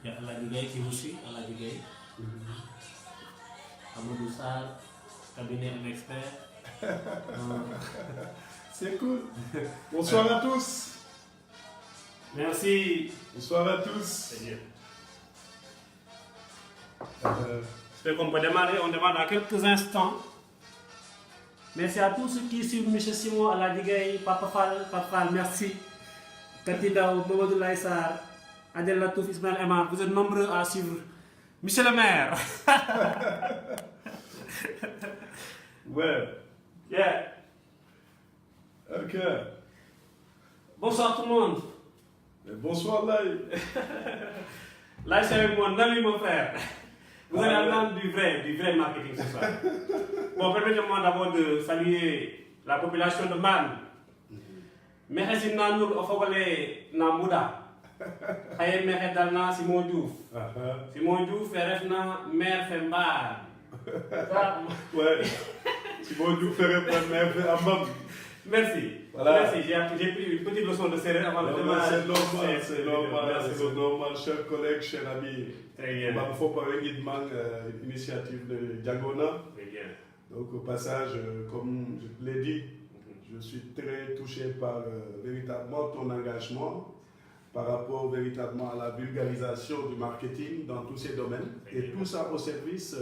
Il y a Aladji Gaye qui vous suit, Aladji Gaye. Amadou Sarr, cabinet un expert. C'est cool. Bonsoir à tous. Merci. Bonsoir à tous. C'est bien. J'espère qu'on peut démarrer. On démarre dans quelques instants. Merci à tous ceux qui suivent M. Simon, Aladji Gaye, Papa Fall, merci. Katida, Mamadou Laïsar, Adel Latouf, Ismaël Emma, vous êtes nombreux à suivre. Monsieur le maire. Ouais. Yeah. Ok. Bonsoir tout le monde. Et bonsoir Laï. Là, c'est avec mon ami, mon frère. Vous allez entendre du vrai marketing ce soir. Bon, permettez-moi d'abord de saluer la population de Man. Merci Nanour Ofogole Namouda. Haye Mehe Dalna Simon Diouf. Simon Diouf est refna maire Fembar. Ouais. Simon Diouf fait répondre maire Amam. Merci. Voilà. Merci, j'ai pris une petite leçon de sérénité avant de démarrer. C'est normal, c'est normal, chers collègues, chers amis. Très bien. Il faut parler une initiative de Diagona. Très bien. Donc au passage, comme je l'ai dit, je suis très touché par véritablement ton engagement par rapport véritablement à la vulgarisation du marketing dans tous ces domaines. Et tout ça au service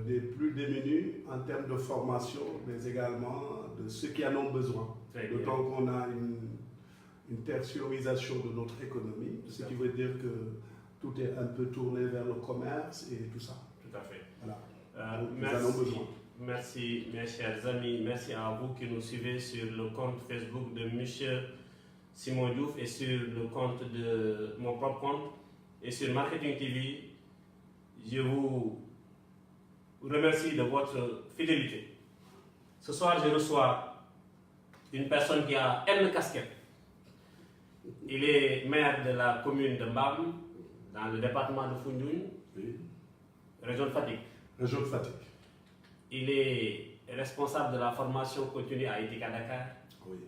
des plus démunis en termes de formation, mais également de ceux qui en ont besoin. D'autant qu'on a une tertiarisation de notre économie, ce qui veut dire que tout est un peu tourné vers le commerce et tout ça. Tout à fait. Voilà. Nous Merci, en avons besoin. merci mes chers amis, merci à vous qui nous suivez sur le compte Facebook de M. Simon Diouf et sur le compte de mon propre compte et sur Marketing TV. Je vous remercie de votre fidélité. Ce soir, je reçois une personne qui a une casquette. Il est maire de la commune de Mbam, dans le département de Foundiougne, Oui. région de Fatick. Région de Fatick. Il est responsable de la formation continue à Etika Dakar. Oui.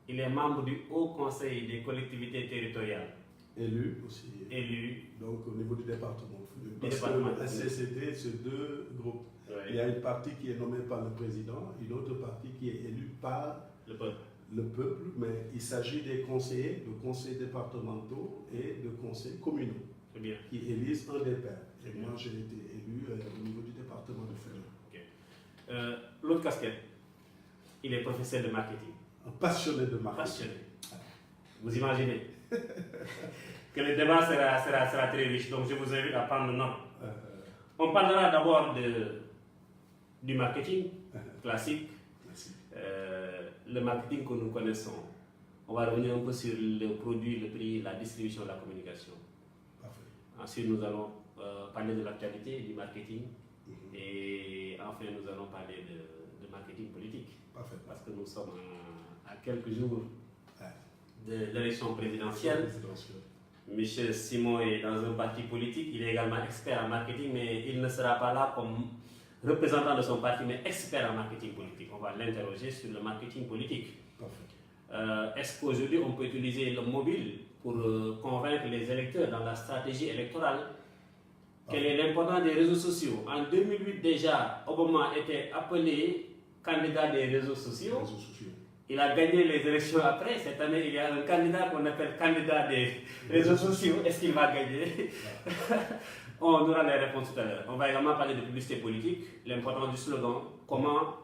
Il est membre du Haut Conseil des collectivités territoriales. Élu aussi. Élu. Donc au niveau du département. Parce Département. que le SCCD, c'est deux groupes. Ouais. Il y a une partie qui est nommée par le président, une autre partie qui est élue par Le peuple. le peuple, mais il s'agit des conseillers, de conseils départementaux et de conseils communaux Très bien. qui élisent un des pairs. Et Très moi, bien. j'ai été élu au niveau du département de Fenouil. Okay. L'autre casquette, il est professeur de marketing. Un passionné de marketing. Passionné. Vous imaginez que le débat sera très riche, donc je vous invite à prendre note. On parlera d'abord du marketing classique, le marketing que nous connaissons. On va revenir un peu sur le produit, le prix, la distribution, la communication. Parfait. Ensuite, nous allons parler de l'actualité, du marketing. Et enfin, nous allons parler de marketing politique. Parfait. Parce que nous sommes à quelques jours de l'élection présidentielle. Michel Simon est dans un parti politique, il est également expert en marketing, mais il ne sera pas là comme représentant de son parti, mais expert en marketing politique. On va l'interroger sur le marketing politique. Est-ce qu'aujourd'hui on peut utiliser le mobile pour convaincre les électeurs dans la stratégie électorale? Quel est l'importance des réseaux sociaux? En 2008 déjà, Obama était appelé candidat des réseaux sociaux. Il a gagné les élections après. Cette année, il y a un candidat qu'on appelle candidat des réseaux sociaux. Est-ce qu'il va gagner? On aura les réponses tout à l'heure. On va également parler de publicité politique, l'importance du slogan, comment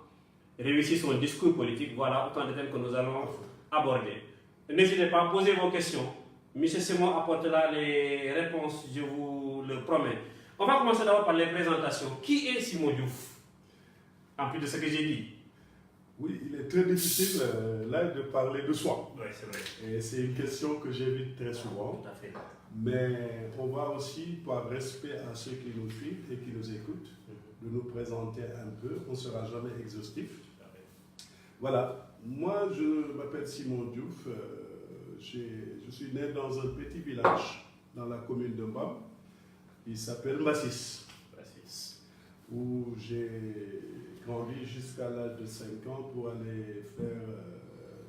réussir son discours politique. Voilà autant de thèmes que nous allons aborder. N'hésitez pas à poser vos questions. M. Simon apportera les réponses, je vous le promets. On va commencer d'abord par les présentations. Qui est Simon Diouf? En plus de ce que j'ai dit. Oui, il est très difficile là de parler de soi. Oui, c'est vrai. Et c'est une question que j'évite très souvent. Tout à fait. Mais on va aussi, par respect à ceux qui nous suivent et qui nous écoutent, de nous présenter un peu. On ne sera jamais exhaustif. Voilà. Moi, je m'appelle Simon Diouf. Je suis né dans un petit village dans la commune de Mbam. Il s'appelle Massis. Où j'ai grandi jusqu'à l'âge de 5 ans pour aller faire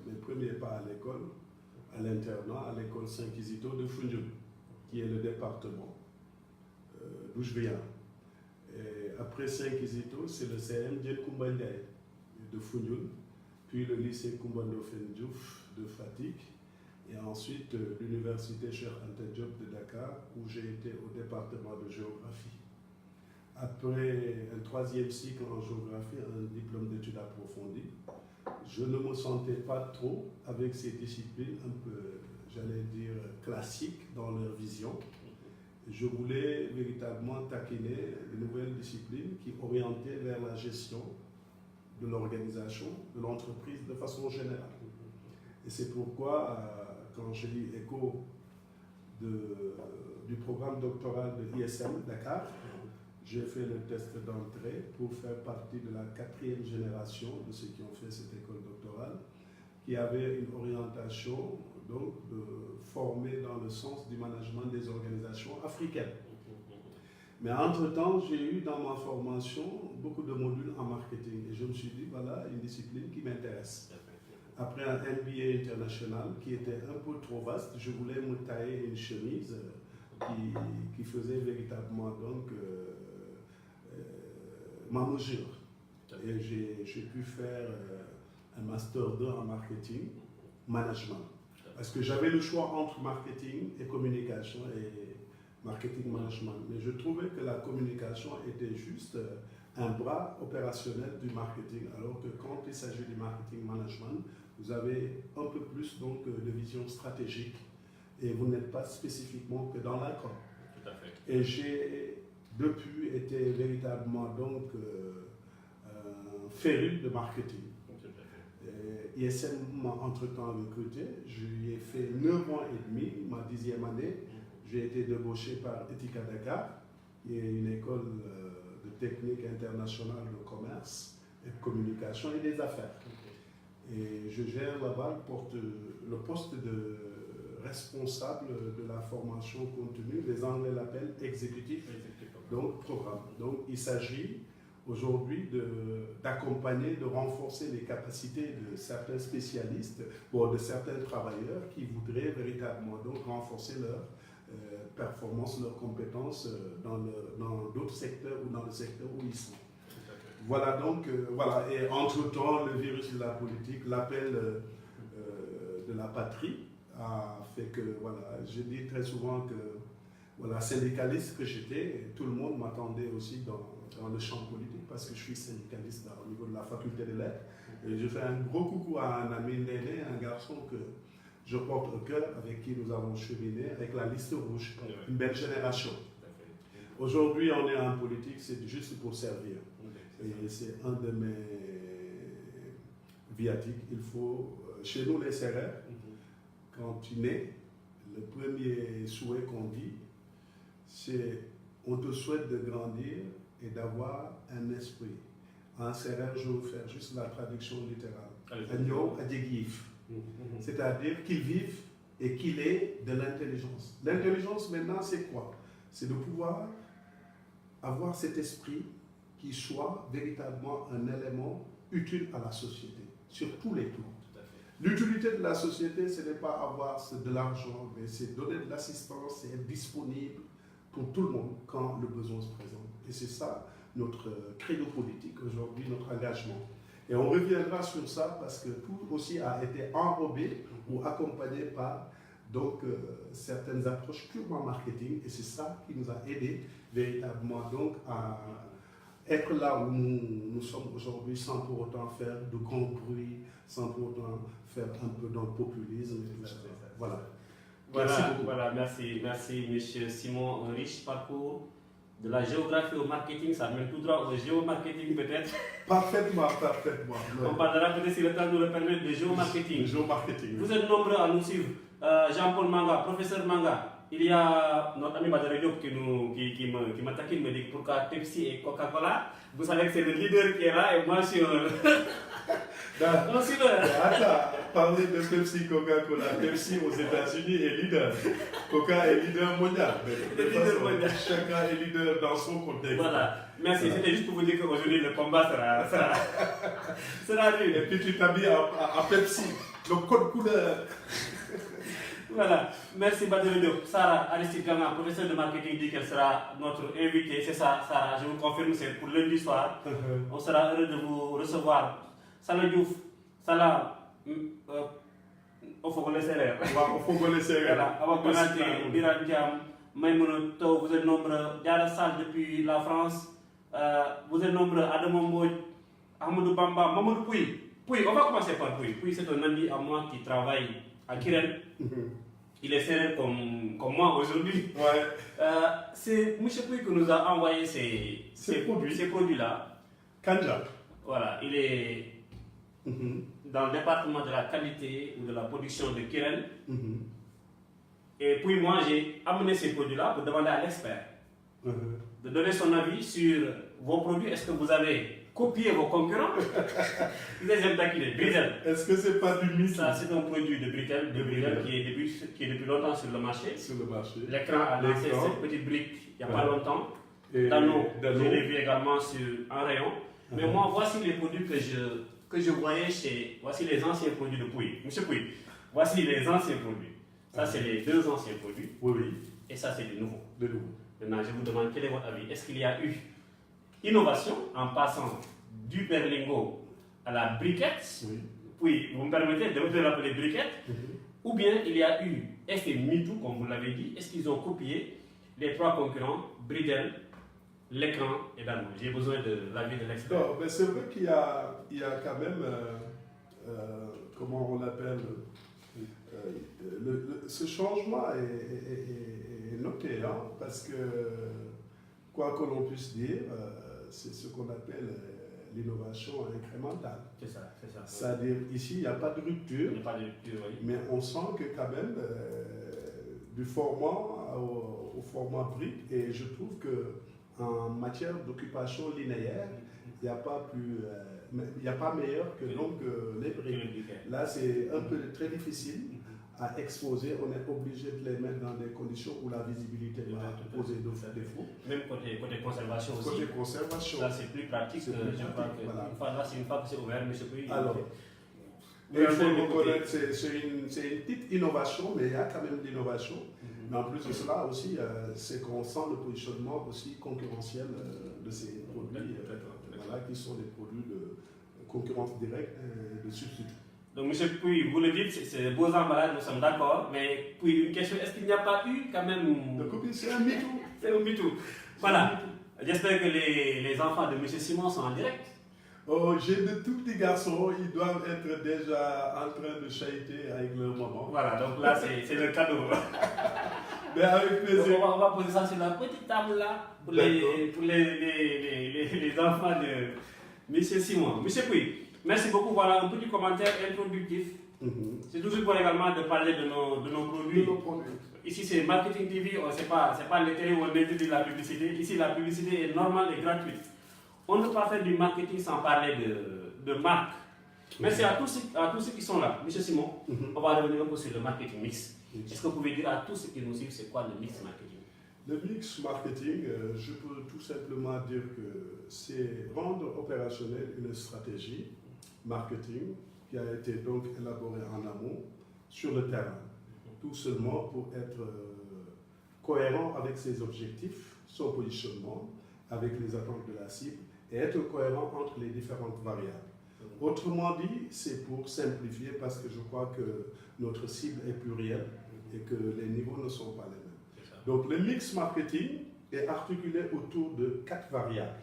mes premiers pas à l'école, à l'internat, à l'école Saint-Kizito de Foundiougne. qui est le département d'où je viens. Et après Saint-Kizito, c'est le CM Dien Koumba Ndiaye de Founioun, puis le lycée Koumba Ndoffène Diouf de Fatick, et ensuite l'université Cheikh Anta Diop de Dakar, où j'ai été au département de géographie. Après un 3e cycle en géographie, un diplôme d'études approfondies, je ne me sentais pas trop avec ces disciplines un peu, j'allais dire, classiques dans leur vision. Je voulais véritablement taquiner de nouvelles disciplines qui orientaient vers la gestion de l'organisation, de l'entreprise de façon générale. Et c'est pourquoi, quand j'ai eu écho du programme doctoral de l'ISM Dakar, j'ai fait le test d'entrée pour faire partie de la 4e génération de ceux qui ont fait cette école doctorale, qui avait une orientation donc, de former dans le sens du management des organisations africaines. Mais entre-temps, j'ai eu dans ma formation beaucoup de modules en marketing et je me suis dit, voilà une discipline qui m'intéresse. Après un MBA international qui était un peu trop vaste, je voulais me tailler une chemise qui faisait véritablement donc ma mesure. Et j'ai pu faire un Master 2 en marketing, management. Parce que j'avais le choix entre marketing et communication et marketing management. Mais je trouvais que la communication était juste un bras opérationnel du marketing. Alors que quand il s'agit du marketing management, vous avez un peu plus donc, de vision stratégique et vous n'êtes pas spécifiquement que dans la com. Tout à fait. Et j'ai depuis été véritablement donc féru de marketing. ISM m'a entre-temps recruté, je lui ai fait 9 ans et demi, ma 10e année. J'ai été débauché par Etika Dakar, qui est une école de technique internationale de commerce et de communication et des affaires. Et je gère là-bas le poste de responsable de la formation continue, les Anglais l'appellent exécutif, donc programme. Donc il s'agit aujourd'hui d'accompagner, de renforcer les capacités de certains spécialistes, de certains travailleurs qui voudraient véritablement donc renforcer leur performance, leurs compétences dans d'autres secteurs ou dans le secteur où ils sont. Voilà donc, voilà. Et entre-temps, le virus de la politique, l'appel de la patrie a fait que, voilà, je dis très souvent que, voilà, syndicaliste que j'étais, tout le monde m'attendait aussi dans le champ politique parce que je suis syndicaliste au niveau de la faculté des lettres. Et je fais un gros coucou à un ami Néné, un garçon que je porte au cœur, avec qui nous avons cheminé, avec la liste rouge, une belle génération. Aujourd'hui, on est en politique, c'est juste pour servir. Et c'est un de mes viatiques. Il faut, chez nous les serrères, quand tu nais, le premier souhait qu'on dit, c'est on te souhaite de grandir et d'avoir un esprit. En serrère, je vais vous faire juste la traduction littérale. Agno adjegif. C'est-à-dire qu'il vive et qu'il ait de l'intelligence. L'intelligence maintenant, c'est quoi? C'est de pouvoir avoir cet esprit qui soit véritablement un élément utile à la société, sur tous les plans. L'utilité de la société, ce n'est pas avoir de l'argent, mais c'est donner de l'assistance, c'est être disponible pour tout le monde quand le besoin se présente. Et c'est ça notre credo politique aujourd'hui, notre engagement. Et on reviendra sur ça parce que tout aussi a été enrobé ou accompagné par donc, certaines approches purement marketing. Et c'est ça qui nous a aidé véritablement donc, à être là où nous sommes aujourd'hui sans pour autant faire de grand bruit, sans pour autant faire un peu dans le populisme et tout ça. Voilà. Voilà, merci M. Simon, un riche parcours de la géographie au marketing, ça mène tout droit au géomarketing peut-être. Parfaitement. On parlera peut-être si le temps nous le permet de géomarketing. Vous êtes nombreux à nous suivre. Jean-Paul Manga, professeur Manga. Il y a notre ami Badara Diop qui m'attaque, il me dit pourquoi Pepsi et Coca-Cola. Vous savez que c'est le leader qui est là et moi je suis Attends, parler de Pepsi, Coca-Cola. Pepsi aux États-Unis est leader. Coca est leader mondial. Chacun est leader dans son contexte. Voilà, merci. C'était juste pour vous dire qu'aujourd'hui le combat sera nul. Et puis tu t'habilles à Pepsi, le code couleur. Voilà, merci Badr Diop. Sarah Aristide Gama, professeur de marketing, dit qu'elle sera notre invitée. C'est ça, Sarah, je vous confirme, c'est pour lundi soir. On sera heureux de vous recevoir. Salah Diouf, Salah, au Fogole Serrer. Au Fogole Serrer. Voilà, Awa Konaté, Biran Diam, Maïmouna Taw, vous êtes nombreux. Diara Sall depuis la France. Vous êtes nombreux. Adam Mbodj, Ahmadou Bamba, Mamadou Pouy. Pouy, on va commencer par Pouy. Pouy, c'est un ami à moi qui travaille à Kirel. Il est serré comme moi aujourd'hui. Ouais. C'est M. Pouy qui nous a envoyé ces produits-là. Kanja. Voilà, il est dans le département de la qualité ou de la production de Kirel. Et puis moi, j'ai amené ces produits-là pour demander à l'expert de donner son avis sur vos produits. Est-ce que vous avez copié vos concurrents? Deuxième taquine, Britel. Est-ce que c'est pas du mythe? Ça, c'est un produit de Britel qui est depuis longtemps sur le marché. Sur le marché. L'écran a lancé cette petite brique il n'y a pas longtemps. Et Dano, je l'ai vu également en rayon. Mais moi, voici les produits que je voyais chez... Voici les anciens produits de Pouy. Monsieur Pouy, voici les anciens produits. Ça, c'est les deux anciens produits. Oui, oui. Et ça, c'est du nouveau. De nouveau. Maintenant, je vous demande quel est votre avis. Est-ce qu'il y a eu innovation en passant du berlingot à la briquette? Oui. Puis, vous me permettez de l'appeler briquette? Ou bien il y a eu effet MeToo, comme vous l'avez dit. Est-ce qu'ils ont copié les trois concurrents, Bridel, l'écran et Dano? J'ai besoin de l'avis de l'expert. Non, mais c'est vrai qu'il y a quand même, comment on l'appelle, ce changement est noté, hein, parce que, quoi que l'on puisse dire, c'est ce qu'on appelle l'innovation incrémentale. C'est ça, c'est ça. C'est-à-dire, ici, il n'y a pas de rupture, Il n'y a pas de rupture, oui. mais on sent que quand même, du format au format brique, et je trouve que en matière d'occupation linéaire, il n'y a pas plus, il n'y a pas meilleur que donc les briques. Là, c'est un peu très difficile à exposer. On est obligé de les mettre dans des conditions où la visibilité va poser défaut. Même côté conservation aussi. Côté conservation. Ça, c'est plus pratique. Je crois que voilà. Une fois que c'est ouvert, M. Pouy. Alors, il faut reconnaître, c'est une petite innovation, mais il y a quand même de l'innovation. Mais en plus de cela aussi, c'est qu'on sent le positionnement aussi concurrentiel de ces produits, voilà, qui sont des produits de concurrence directe et de substitut. Donc, M. Pouy, vous le dites, c'est beaux emballages, nous sommes d'accord, mais puis une question, est-ce qu'il n'y a pas eu quand même... De copie, c'est un mytho. C'est un mytho. Voilà. J'espère que les enfants de M. Simon sont en direct. Oh, j'ai de tout petits garçons, ils doivent être déjà en train de chahuter avec leur maman. Voilà, donc là, c'est le cadeau. Mais avec plaisir. Donc, on va poser ça sur la petite table là, pour les enfants de M. Simon. M. Pouy, merci beaucoup. Voilà un petit commentaire introductif. C'est toujours pour également de parler de nos produits. Ici, c'est Marketing TV, c'est pas les télé où on interdit la publicité. Ici, la publicité est normale et gratuite. On ne peut pas faire du marketing sans parler de marque. Merci à tous ceux qui sont là. Monsieur Simon, on va revenir un peu sur le marketing mix. Est-ce que vous pouvez dire à tous ceux qui nous suivent, c'est quoi le mix marketing? Le mix marketing, je peux tout simplement dire que c'est rendre opérationnel une stratégie marketing qui a été donc élaborée en amont sur le terrain. Tout seulement pour être cohérent avec ses objectifs, son positionnement, avec les attentes de la cible et être cohérent entre les différentes variables. Autrement dit, c'est pour simplifier parce que je crois que notre cible est plurielle et que les niveaux ne sont pas les mêmes. Donc le mix marketing est articulé autour de 4 variables.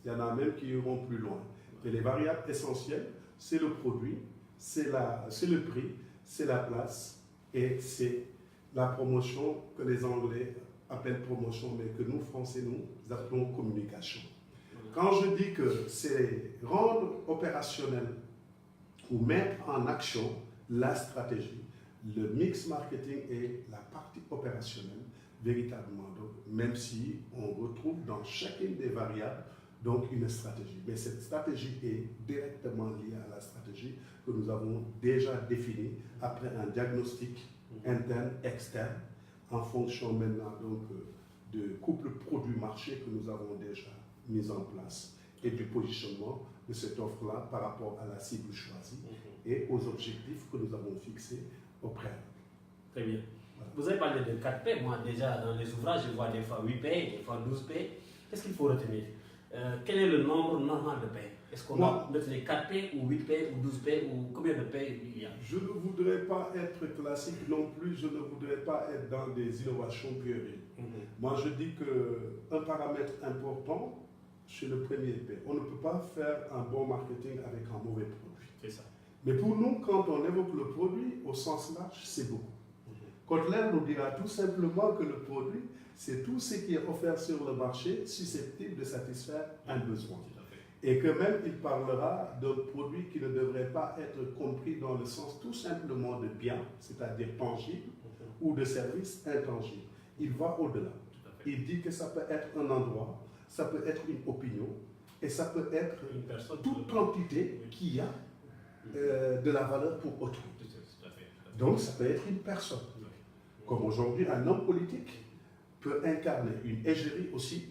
Il y en a même qui iront plus loin. Et les variables essentielles, c'est le produit, c'est le prix, c'est la place et c'est la promotion que les Anglais appellent promotion, mais que nous, Français, nous appelons communication. Quand je dis que c'est rendre opérationnel ou mettre en action la stratégie, le mix marketing est la partie opérationnelle véritablement. Donc, même si on retrouve dans chacune des variables donc une stratégie. Mais cette stratégie est directement liée à la stratégie que nous avons déjà définie après un diagnostic interne, externe, en fonction maintenant donc de couple produit-marché que nous avons déjà mis en place et du positionnement de cette offre-là par rapport à la cible choisie et aux objectifs que nous avons fixés au préalable. Très bien. Vous avez parlé de 4 P. Moi, déjà, dans les ouvrages, je vois des fois 8 P, des fois 12 P. Qu'est-ce qu'il faut retenir? Quel est le nombre normal de P? Est-ce qu'on doit mettre les 4 P ou 8 P ou 12 P ou combien de P il y a? Je ne voudrais pas être classique non plus, je ne voudrais pas être dans des innovations puériles. Moi, je dis qu'un paramètre important, c'est le premier P. On ne peut pas faire un bon marketing avec un mauvais produit. C'est ça. Mais pour nous, quand on évoque le produit, au sens large, c'est beaucoup. Kotler nous dira tout simplement que le produit, c'est tout ce qui est offert sur le marché susceptible de satisfaire un besoin. Et que même il parlera d'un produit qui ne devrait pas être compris dans le sens tout simplement de bien, c'est-à-dire tangible, ou de service intangible. Il va au-delà. Il dit que ça peut être un endroit, ça peut être une opinion, et ça peut être une personne, toute entité qui a de la valeur pour autrui. Donc ça peut être une personne. Comme aujourd'hui, un homme politique peut incarner une égérie aussi.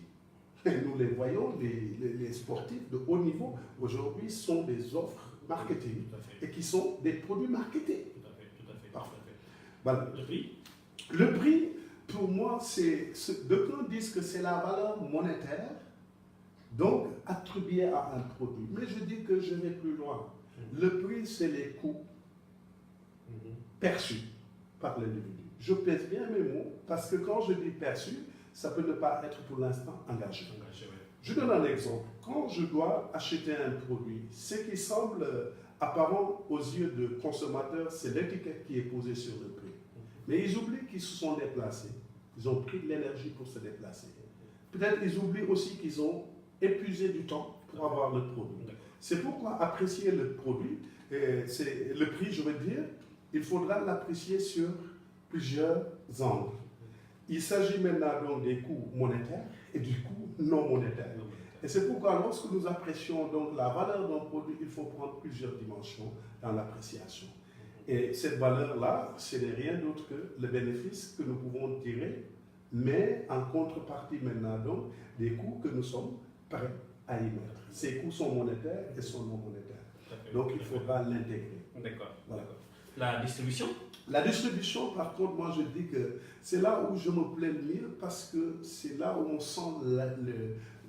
Et nous les voyons, les sportifs de haut niveau, aujourd'hui, sont des offres marketing et qui sont des produits marketés. Tout à fait. Voilà. Le prix? Le prix, pour moi, d'aucuns disent que c'est la valeur monétaire, donc attribuée à un produit. Mais je dis que je vais plus loin. Le prix, c'est les coûts perçus par l'individu. Je pèse bien mes mots, parce que quand je dis perçu, ça peut ne pas être pour l'instant engagé. Je donne un exemple. Quand je dois acheter un produit, ce qui semble apparent aux yeux de consommateurs, c'est l'étiquette qui est posée sur le prix. Mais ils oublient qu'ils se sont déplacés. Ils ont pris de l'énergie pour se déplacer. Peut-être ils oublient aussi qu'ils ont épuisé du temps pour avoir le produit. C'est pourquoi apprécier le produit, c'est le prix, je veux dire, il faudra l'apprécier sur plusieurs angles. Il s'agit maintenant donc des coûts monétaires et du coût non monétaire. Et c'est pourquoi lorsque nous apprécions donc la valeur d'un produit, il faut prendre plusieurs dimensions dans l'appréciation. Et cette valeur-là, ce n'est rien d'autre que le bénéfice que nous pouvons tirer, mais en contrepartie maintenant donc des coûts que nous sommes prêts à y mettre. Ces coûts sont monétaires et sont non monétaires. Donc il faudra l'intégrer. D'accord. Voilà. La distribution? La distribution, par contre, moi je dis que c'est là où je me plais le mieux parce que c'est là où on sent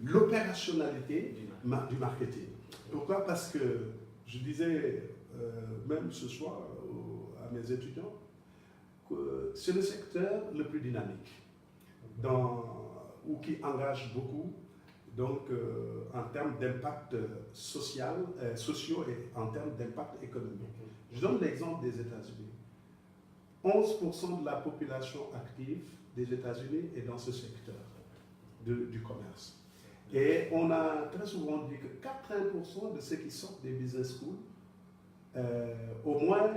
l'opérationnalité du marketing. Pourquoi? Parce que je disais même ce soir à mes étudiants que c'est le secteur le plus dynamique ou qui engage beaucoup donc, en termes d'impact sociaux et en termes d'impact économique. Je donne l'exemple des États-Unis. 11% de la population active des États-Unis est dans ce secteur du commerce. Et on a très souvent dit que 80% de ceux qui sortent des business schools, au moins,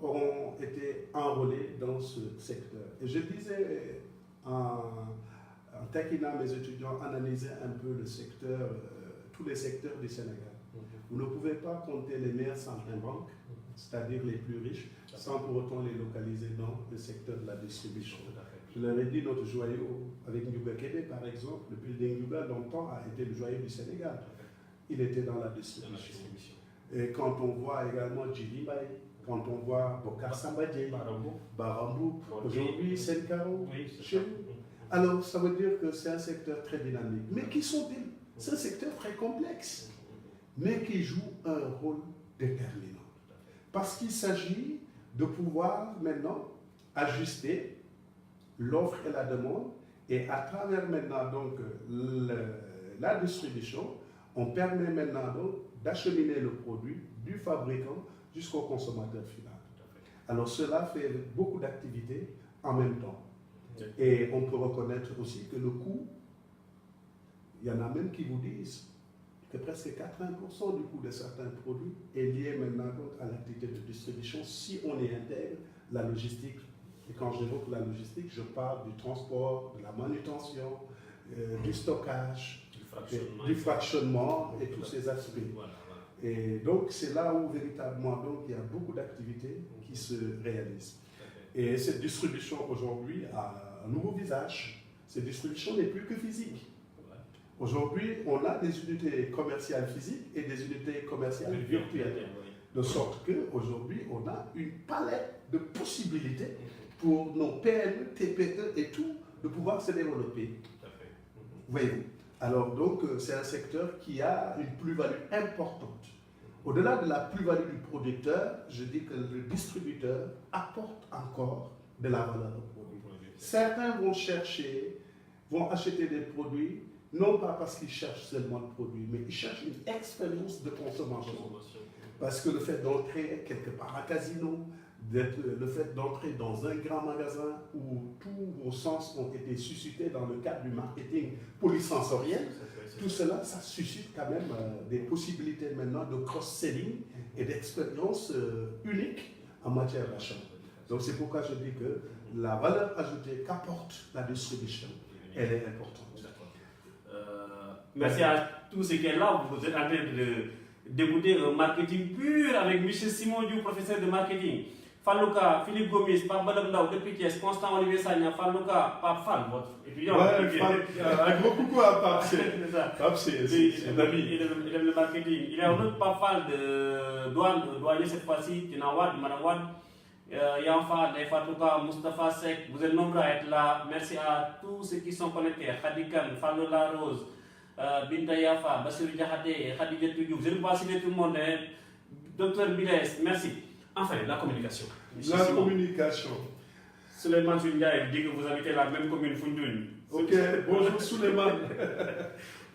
ont été enrôlés dans ce secteur. Et je disais en taquinant mes étudiants, analyser un peu le secteur, tous les secteurs du Sénégal. Vous ne pouvez pas compter les meilleurs centres-banques, c'est-à-dire les plus riches, sans pour autant les localiser dans le secteur de la distribution. Je leur ai dit, notre joyau, avec Ndiouga Kébé par exemple, le building Ndiouga, longtemps a été le joyau du Sénégal. Il était dans la distribution. Et quand on voit également Djilibaï, quand on voit Bokar Sambadje, Barambou, aujourd'hui Senkaro, chez nous. Alors, ça veut dire que c'est un secteur très dynamique. Mais qui sont-ils? C'est un secteur très complexe, mais qui joue un rôle déterminant. Parce qu'il s'agit de pouvoir maintenant ajuster l'offre et la demande, et à travers maintenant donc la distribution, on permet maintenant donc d'acheminer le produit du fabricant jusqu'au consommateur final. Alors cela fait beaucoup d'activités en même temps. Et on peut reconnaître aussi que le coût, il y en a même qui vous disent que presque 80% du coût de certains produits est lié maintenant donc à l'activité de distribution si on y intègre la logistique. Et quand j'évoque la logistique, je parle du transport, de la manutention, du stockage, du fractionnement et tous ces aspects. Et donc c'est là où véritablement donc, il y a beaucoup d'activités qui se réalisent. Et cette distribution aujourd'hui a un nouveau visage. Cette distribution n'est plus que physique. Aujourd'hui, on a des unités commerciales physiques et des unités commerciales virtuelles. De sorte qu'aujourd'hui, on a une palette de possibilités pour nos PME, TPE et tout, de pouvoir se développer. Voyez-vous. Alors donc, c'est un secteur qui a une plus-value importante. Au-delà de la plus-value du producteur, je dis que le distributeur apporte encore de la valeur au produit. Certains vont acheter des produits, non pas parce qu'ils cherchent seulement le produit, mais ils cherchent une expérience de consommation. Parce que le fait d'entrer quelque part à casino, le fait d'entrer dans un grand magasin où tous vos sens ont été suscités dans le cadre du marketing polysensoriel, tout cela, ça suscite quand même des possibilités maintenant de cross-selling et d'expériences uniques en matière d'achat. Donc c'est pourquoi je dis que la valeur ajoutée qu'apporte la distribution, elle est importante. Merci à tous ceux qui sont là. Vous êtes en train d'écouter un marketing pur avec M. Simon Diouf, professeur de marketing. Fallouka, Philippe Gomis, Pape Badablaou, depuis Thiès, Constant Olivier Sagna, Fallouka, Pape Fall, votre étudiant. Un gros coucou à Pape. Pape, c'est un ami. Il aime le marketing. Il y a un autre Pape Fall de douanier cette fois-ci, Tinawad, Manawad. Yanfa, Fatouka, Moustapha Sek, vous êtes nombreux à être là. Merci à tous ceux qui sont connectés. Khadikan, Fallo La Rose, Binta Yafa, Bassirou Diakhaté, Khadija Toudou. Vous n'allez pas citer tout le monde. Docteur Biles, merci. Enfin, la communication. La communication. Souleymane Sundia, il dit que vous habitez la même commune, Foundoun. Ok, bonjour Souleymane.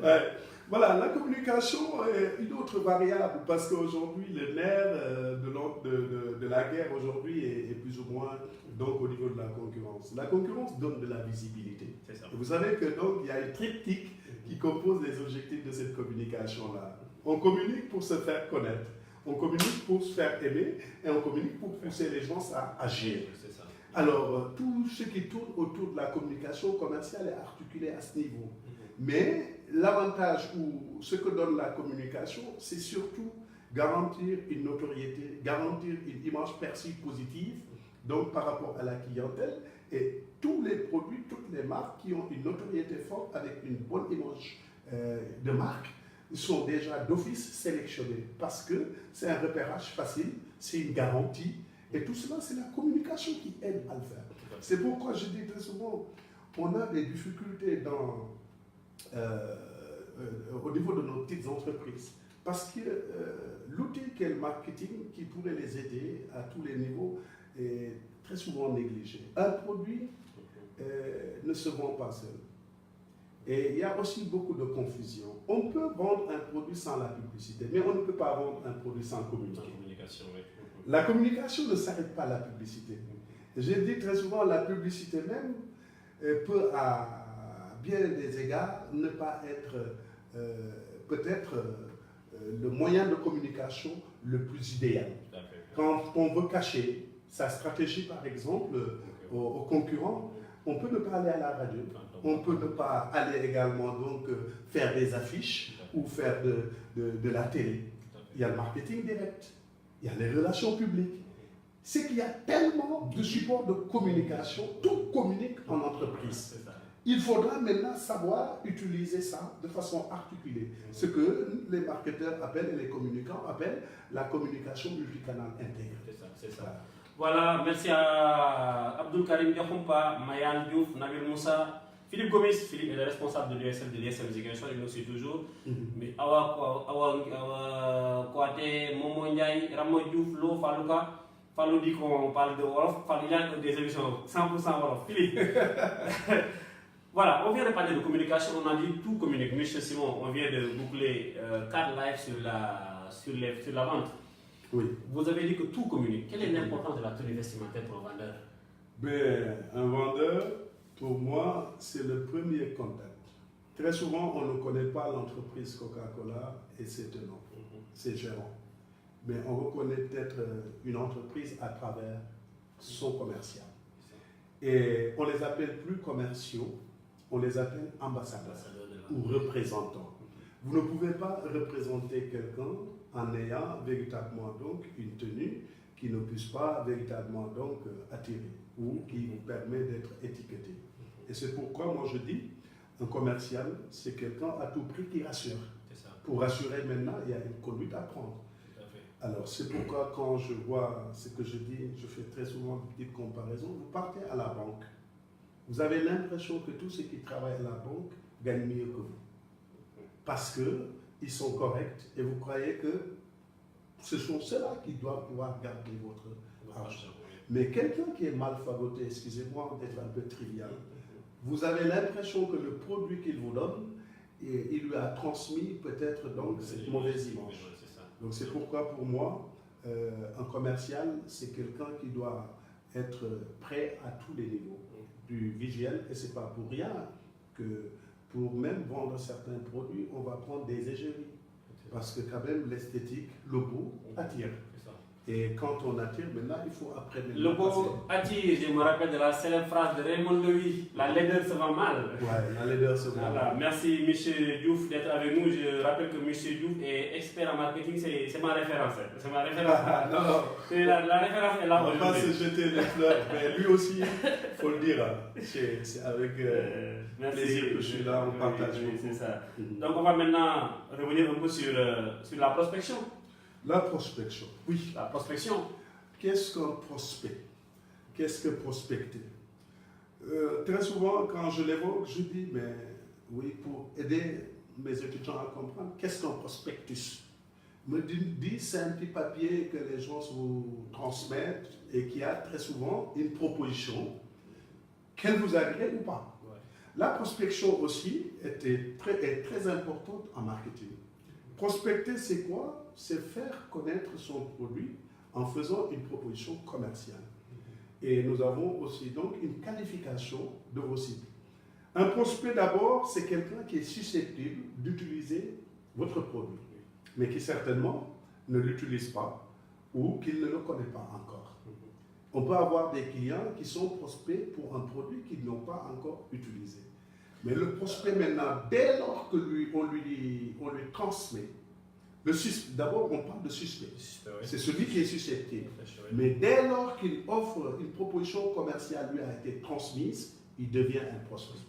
Ouais. Voilà, la communication est une autre variable parce qu'aujourd'hui, le nerf de la guerre aujourd'hui est plus ou moins donc, au niveau de la concurrence. La concurrence donne de la visibilité. C'est ça. Vous savez que donc il y a une triptyque qui compose les objectifs de cette communication-là. On communique pour se faire connaître, on communique pour se faire aimer et on communique pour pousser les gens à agir. C'est ça. Alors, tout ce qui tourne autour de la communication commerciale est articulé à ce niveau. Mais l'avantage ou ce que donne la communication, c'est surtout garantir une notoriété, garantir une image perçue positive, donc par rapport à la clientèle, et tous les produits, toutes les marques qui ont une notoriété forte avec une bonne image de marque sont déjà d'office sélectionnés parce que c'est un repérage facile, c'est une garantie, et tout cela, c'est la communication qui aide à le faire. C'est pourquoi je dis très souvent, on a des difficultés au niveau de nos petites entreprises. Parce que l'outil qu'est le marketing, qui pourrait les aider à tous les niveaux, est très souvent négligé. Un produit ne se vend pas seul. Et il y a aussi beaucoup de confusion. On peut vendre un produit sans la publicité, mais on ne peut pas vendre un produit sans communiquer. La communication ne s'arrête pas à la publicité. J'ai dit très souvent, la publicité même peut à bien des égards ne pas être peut-être le moyen de communication le plus idéal. Quand on veut cacher sa stratégie, par exemple, aux concurrents, on peut ne pas aller à la radio, on peut ne pas aller également donc faire des affiches ou faire de la télé. Il y a le marketing direct, il y a les relations publiques. C'est qu'il y a tellement de supports de communication, tout communique en entreprise. Il faudra maintenant savoir utiliser ça de façon articulée. Ce que les marketeurs appellent et les communicants appellent la communication multicanal intégrée. C'est ça. Voilà, merci à Abdul Karim Diakhompa, Mayan Diouf, Nabil Moussa, Philippe Gomis. Philippe est le responsable de l'USM, de l'ISM Éducation, il nous suit toujours. Mais Awa Kouate, Momo Ndiaye, Ramo Diouf, Lo, Falouka. Fallou dit qu'on parle de Wolof, Fallou, il y a des émissions 100% Wolof. Philippe. Voilà, on vient de parler de communication, on a dit tout communique. Monsieur Simon, on vient de boucler 4 lives sur la vente. Oui. Vous avez dit que tout communique. Quelle est l'importance de la tenue vestimentaire pour un vendeur? Ben, un vendeur, pour moi, c'est le premier contact. Très souvent, on ne connaît pas l'entreprise Coca-Cola et ses tenants, ses gérants. Mais on reconnaît peut-être une entreprise à travers son commercial. Et on les appelle plus commerciaux, on les appelle ambassadeurs ou représentants. Vous ne pouvez pas représenter quelqu'un en ayant véritablement donc une tenue qui ne puisse pas véritablement donc attirer ou qui vous permet d'être étiqueté. Et c'est pourquoi moi je dis, un commercial, c'est quelqu'un à tout prix qui rassure. Pour rassurer maintenant, il y a une conduite à prendre. Alors, c'est pourquoi quand je vois ce que je dis, je fais très souvent une petite comparaison. Vous partez à la banque, vous avez l'impression que tous ceux qui travaillent à la banque gagnent mieux que vous. Parce qu'ils sont corrects et vous croyez que ce sont ceux-là qui doivent pouvoir garder votre argent. Mais quelqu'un qui est mal fagoté, excusez-moi d'être un peu trivial, vous avez l'impression que le produit qu'il vous donne, il lui a transmis peut-être donc cette mauvaise image. Donc c'est pourquoi pour moi, un commercial, c'est quelqu'un qui doit être prêt à tous les niveaux du visuel, et c'est pas pour rien que pour même vendre certains produits, on va prendre des égéries. Parce que quand même l'esthétique, le beau attire. Et quand on attire, maintenant, il faut après... Le beau attire, je me rappelle de la célèbre phrase de Raymond Loewy, la laideur se vend mal. Oui, la laideur se vend mal. Voilà. Merci M. Diouf d'être avec nous. Je rappelle que M. Diouf est expert en marketing, c'est ma référence. C'est ma référence. Non. La référence est là. On va pas se jeter des fleurs, mais lui aussi, il faut le dire, c'est avec plaisir que je suis là, on partage beaucoup. C'est ça. Donc on va maintenant revenir un peu sur la prospection. La prospection, oui. La prospection. Qu'est-ce qu'un prospect? Qu'est-ce que prospecter? Très souvent, quand je l'évoque, je dis, mais oui, pour aider mes étudiants à comprendre, qu'est-ce qu'un prospectus? Me dit, c'est un petit papier que les gens vous transmettent et qui a très souvent une proposition, qu'elle vous agrée ou pas. Ouais. La prospection aussi est très importante en marketing. Prospecter, c'est quoi? C'est faire connaître son produit en faisant une proposition commerciale. Et nous avons aussi donc une qualification de vos cibles. Un prospect d'abord, c'est quelqu'un qui est susceptible d'utiliser votre produit, mais qui certainement ne l'utilise pas ou qui ne le connaît pas encore. On peut avoir des clients qui sont prospects pour un produit qu'ils n'ont pas encore utilisé. Mais le prospect maintenant, dès lors que on lui transmet, d'abord on parle de suspect, c'est celui qui est susceptible. Mais dès lors qu'il offre une proposition commerciale lui a été transmise, il devient un prospect.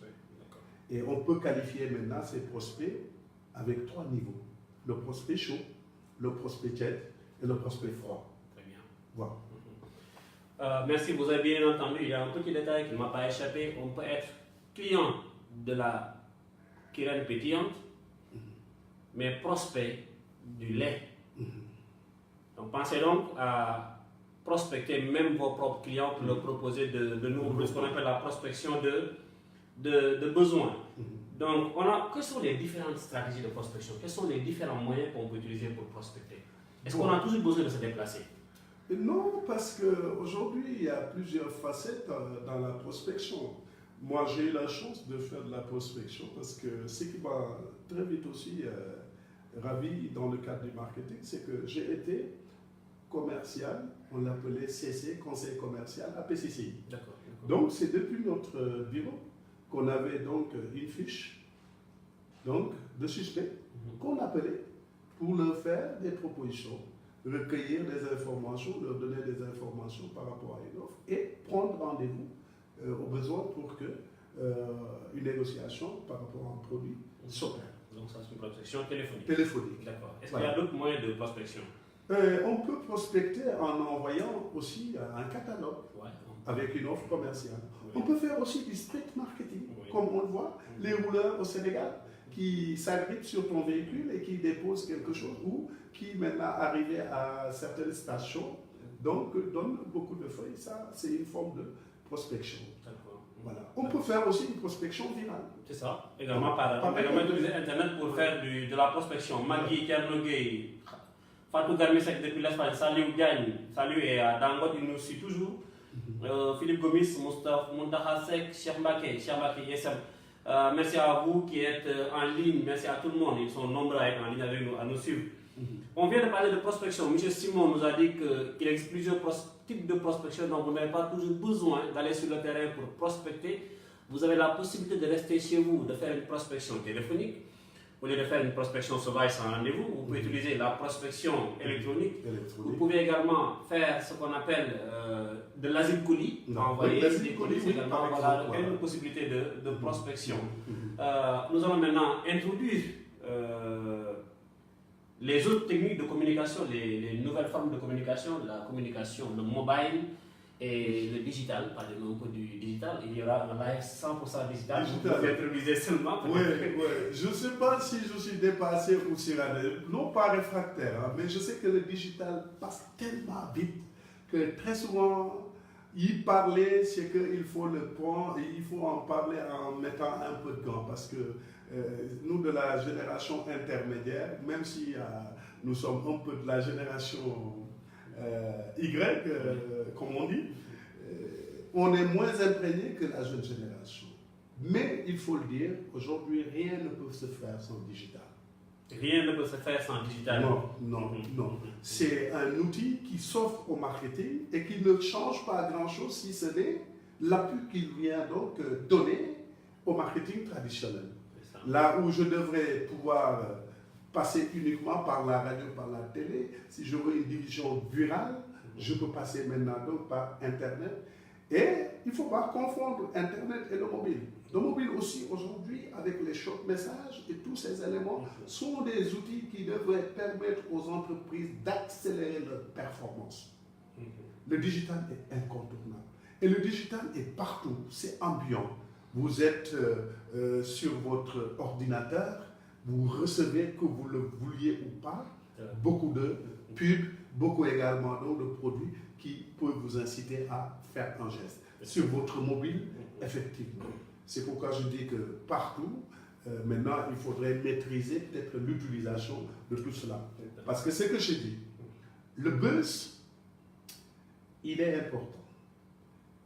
Et on peut qualifier maintenant ces prospects avec 3 niveaux. Le prospect chaud, le prospect tiède et le prospect froid. Très bien. Voilà. Merci, vous avez bien entendu. Il y a un petit détail qui ne m'a pas échappé. On peut être client de la quirène pétillante, mais prospect du lait. Donc pensez donc à prospecter même vos propres clients pour leur proposer de nouveaux produits, ce qu'on appelle la prospection de besoins. Donc, quelles sont les différentes stratégies de prospection? Quels sont les différents moyens qu'on peut utiliser pour prospecter? Est-ce qu'on a toujours besoin de se déplacer? Non, parce qu'aujourd'hui, il y a plusieurs facettes dans la prospection. Moi, j'ai eu la chance de faire de la prospection parce que ce qui m'a très vite aussi ravi dans le cadre du marketing, c'est que j'ai été commercial, on l'appelait CC, conseil commercial, à PCCI. D'accord. Donc, c'est depuis notre bureau qu'on avait donc une fiche donc, de suspects qu'on appelait pour leur faire des propositions, recueillir des informations, leur donner des informations par rapport à une offre et prendre rendez-vous au besoin pour que une négociation par rapport à un produit s'opère. Donc ça c'est une prospection téléphonique. Téléphonique. D'accord. Est-ce qu'il y a d'autres moyens de prospection? On peut prospecter en envoyant aussi un catalogue avec une offre commerciale. On peut faire aussi du street marketing, comme on le voit, les rouleurs au Sénégal qui s'agrippent sur ton véhicule et qui déposent quelque chose ou qui maintenant arrivés à certaines stations donc donnent beaucoup de feuilles. Ça, c'est une forme de prospection. Voilà. On peut faire aussi une prospection virale. C'est ça. Également on peut également utiliser Internet pour faire de la prospection. Magui, Ternogay, Fatou Garmisek depuis l'Espagne, Salut Gagne, Salut et Dangot, il nous suit toujours. Philippe Gomis, Moustapha Moundahasek, Cherbake, Yessem. Merci à vous qui êtes en ligne, merci à tout le monde, ils sont nombreux à être en ligne avec nous, à nous suivre. On vient de parler de prospection. M. Simon nous a dit qu'il existe plusieurs types de prospection, donc vous n'avez pas toujours besoin d'aller sur le terrain pour prospecter. Vous avez la possibilité de rester chez vous, de faire une prospection téléphonique. Au lieu de faire une prospection sauvage sans rendez-vous, vous pouvez utiliser la prospection électronique. Vous pouvez également faire ce qu'on appelle de l'asile colis, envoyer des colis, c'est également une possibilité de prospection. Nous allons maintenant introduire les autres techniques de communication, les nouvelles formes de communication, la communication, le mobile et le digital, parlez-nous un peu du digital, il y aura un live 100% digital, vous pouvez improviser seulement. Oui, je ne sais pas si je suis dépassé ou cyrano, non pas réfractaire, hein, mais je sais que le digital passe tellement vite que très souvent, y parler, c'est qu'il faut le prendre, il faut en parler en mettant un peu de gants, parce que nous de la génération intermédiaire, même si nous sommes un peu de la génération Y, comme on dit, on est moins imprégné que la jeune génération. Mais il faut le dire, aujourd'hui, rien ne peut se faire sans digital. Rien ne peut se faire sans digital. Non. C'est un outil qui s'offre au marketing et qui ne change pas grand-chose si ce n'est l'appui qu'il vient donc donner au marketing traditionnel. Là où je devrais pouvoir passer uniquement par la radio, par la télé, si je veux une division virale, je peux passer maintenant donc par Internet. Et il ne faut pas confondre Internet et le mobile. Le mobile aussi, aujourd'hui, avec les short messages et tous ces éléments, sont des outils qui devraient permettre aux entreprises d'accélérer leur performance. Le digital est incontournable. Et le digital est partout, c'est ambiant. Vous êtes sur votre ordinateur, vous recevez, que vous le vouliez ou pas, beaucoup de pubs, beaucoup également de produits qui peuvent vous inciter à faire un geste. Sur votre mobile, effectivement. C'est pourquoi je dis que partout, maintenant, il faudrait maîtriser peut-être l'utilisation de tout cela. Parce que ce que je dis, le buzz, il est important.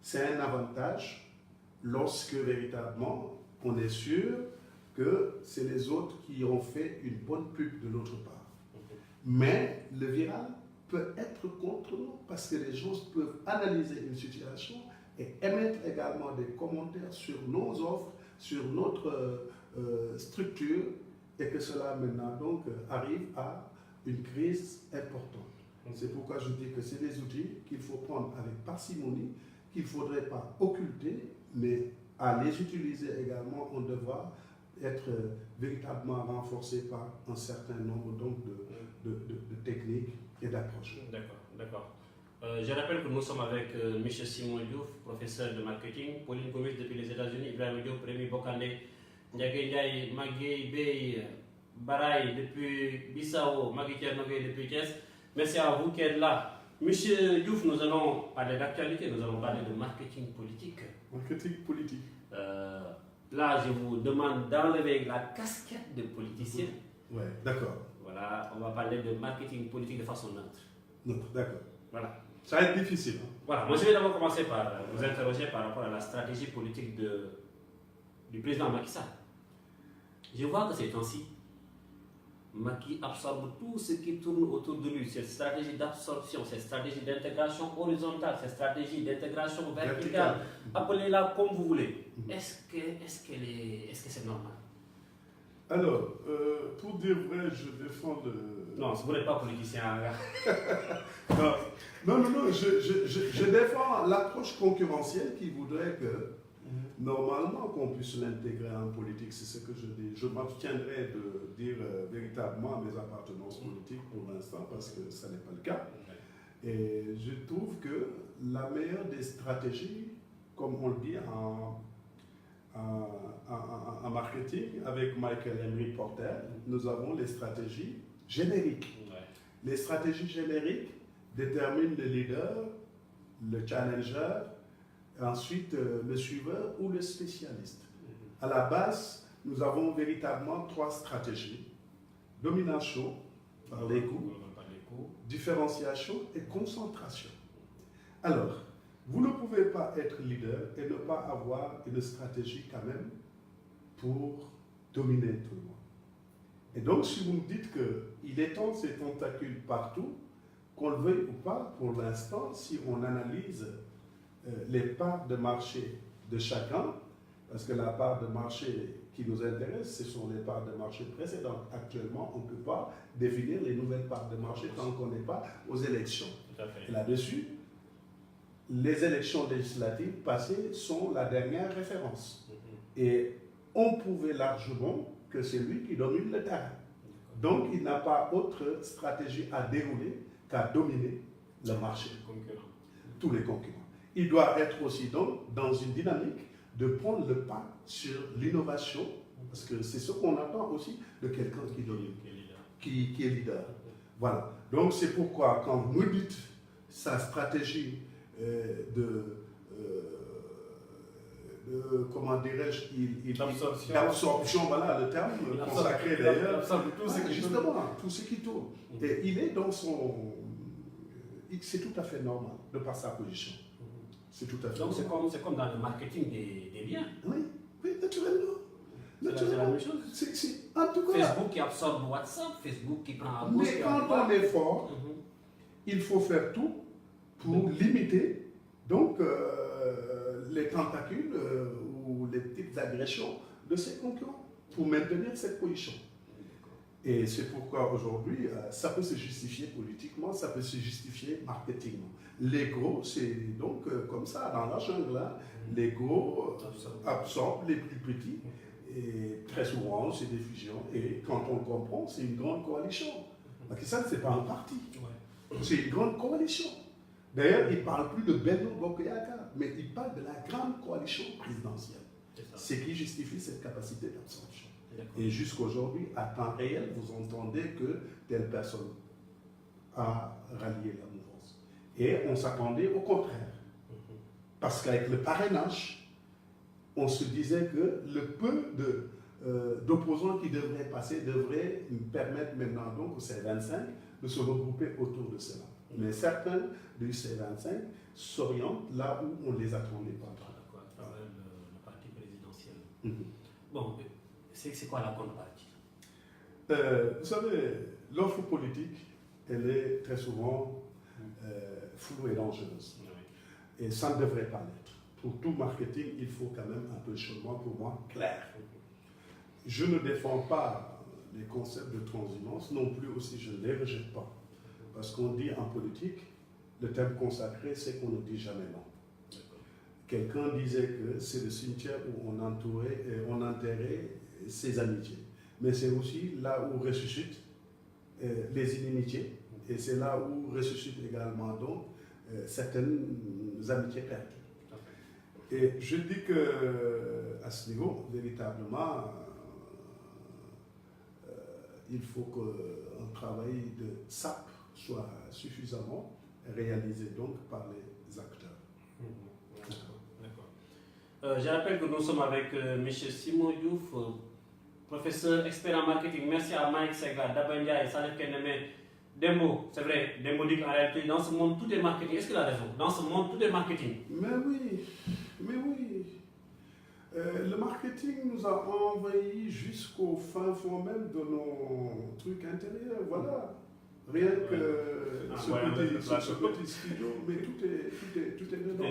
C'est un avantage lorsque véritablement on est sûr que c'est les autres qui ont fait une bonne pub de notre part. Mais le viral peut être contre nous parce que les gens peuvent analyser une situation et émettre également des commentaires sur nos offres, sur notre structure, et que cela maintenant donc arrive à une crise importante. C'est pourquoi je dis que c'est des outils qu'il faut prendre avec parcimonie, qu'il ne faudrait pas occulter, mais à les utiliser également, on devra être véritablement renforcé par un certain nombre donc de techniques et d'approches. D'accord. Je rappelle que nous sommes avec M. Simon Diouf, professeur de marketing, Pauline Gomis depuis les États-Unis, Ibrahim Diop, Rémi Bokandé, Ndiaye Ndiaye, Magui Bey, Baraï depuis Bissau, Magui Tiernogué depuis Thiès. Merci à vous qui êtes là. Monsieur Diouf, nous allons parler d'actualité, nous allons parler de marketing politique. Marketing politique. Là, je vous demande d'enlever la casquette de politicien. Oui, d'accord. Voilà, on va parler de marketing politique de façon neutre. Neutre, d'accord. Voilà. Ça va être difficile. Hein? Voilà, moi je vais d'abord commencer par vous interroger par rapport à la stratégie politique du président Macky Sall. Je vois que ces temps-ci, Macky absorbe tout ce qui tourne autour de lui, cette stratégie d'absorption, cette stratégie d'intégration horizontale, cette stratégie d'intégration verticale, appelez-la comme vous voulez. Est-ce que c'est normal? Alors, pour dire vrai, je défends le... Non, vous n'êtes pas politicien. non, je défends l'approche concurrentielle qui voudrait que, normalement, qu'on puisse l'intégrer en politique, c'est ce que je dis. Je m'abstiendrai de dire véritablement mes appartenances politiques pour l'instant, parce que ça n'est pas le cas. Et je trouve que la meilleure des stratégies, comme on le dit en marketing, avec Michael Emery Porter, nous avons les stratégies génériques. Les stratégies génériques déterminent le leader, le challenger, ensuite le suiveur ou le spécialiste. À la base, nous avons véritablement 3 stratégies. Domination par les coûts, différenciation et concentration. Alors, vous ne pouvez pas être leader et ne pas avoir une stratégie quand même pour dominer tout le monde. Et donc, si vous me dites qu'il étend ses tentacules partout, qu'on le veuille ou pas, pour l'instant, si on analyse les parts de marché de chacun, parce que la part de marché qui nous intéresse, ce sont les parts de marché précédentes. Actuellement, on ne peut pas définir les nouvelles parts de marché tant qu'on n'est pas aux élections. Et là-dessus, les élections législatives passées sont la dernière référence. Et on pouvait largement que c'est lui qui domine le terrain. Donc, il n'a pas autre stratégie à dérouler qu'à dominer le marché. Tous les concurrents. Il doit être aussi donc dans une dynamique de prendre le pas sur l'innovation, parce que c'est ce qu'on attend aussi de quelqu'un qui domine, qui est leader. Voilà. Donc, c'est pourquoi, quand vous nous dites sa stratégie comment dirais-je, d'absorption, voilà le terme consacré d'ailleurs, tout ce qui tourne. Et il est dans son... C'est tout à fait normal de par sa position. C'est tout à fait normal. Donc c'est comme dans le marketing des biens. Oui, naturellement. C'est la même chose. En tout cas, Facebook qui absorbe WhatsApp, Facebook qui prend à gauche. Mais quand on est fort, il faut faire tout pour limiter donc les tentacules ou les petites agressions de ses concurrents pour maintenir cette position. Et c'est pourquoi aujourd'hui, ça peut se justifier politiquement, ça peut se justifier marketingement. Les gros, c'est donc comme ça, dans la jungle, là, les gros absorbent les plus petits. Et très souvent, c'est des fusions. Et quand on comprend, c'est une grande coalition. Macky Sall, ce n'est pas un parti. C'est une grande coalition. D'ailleurs, il ne parle plus de Benno Bokk Yakaar, mais il parle de la grande coalition présidentielle. C'est ce qui justifie cette capacité d'absorption. Et jusqu'aujourd'hui, à temps réel, vous entendez que telle personne a rallié la mouvance. Et on s'attendait au contraire. Parce qu'avec le parrainage, on se disait que le peu d'opposants qui devraient passer devrait permettre maintenant donc au C25 de se regrouper autour de cela. Mais certains du C25 s'orientent là où on ne les attendait pas. À travers le parti présidentiel. Bon, c'est quoi la contrepartie? Vous savez, l'offre politique, elle est très souvent floue et dangereuse. Et ça ne devrait pas l'être. Pour tout marketing, il faut quand même un peu de changement, pour moi, clair. Je ne défends pas les concepts de transhumance, non plus aussi je ne les rejette pas. Parce qu'on dit en politique, le thème consacré, c'est qu'on ne dit jamais non. Quelqu'un disait que c'est le cimetière où on enterrait ses amitiés. Mais c'est aussi là où ressuscitent les inimitiés. Et c'est là où ressuscitent également donc certaines amitiés perdues. Et je dis qu'à ce niveau, véritablement, il faut qu'un travail de SAP soit suffisamment réalisé donc par les acteurs. Je rappelle que nous sommes avec M. Simon Diouf, professeur expert en marketing. Merci à Mike Sega, Dabandia et Salif Keneme. Dembo, c'est vrai, Dembo dit qu'en réalité, dans ce monde, tout est marketing. Est-ce qu'il a raison? Dans ce monde, tout est marketing. Mais oui. Le marketing nous a envahis jusqu'au fin fond même de nos trucs intérieurs. Voilà. Rien que ce petit studio, mais tout est dedans.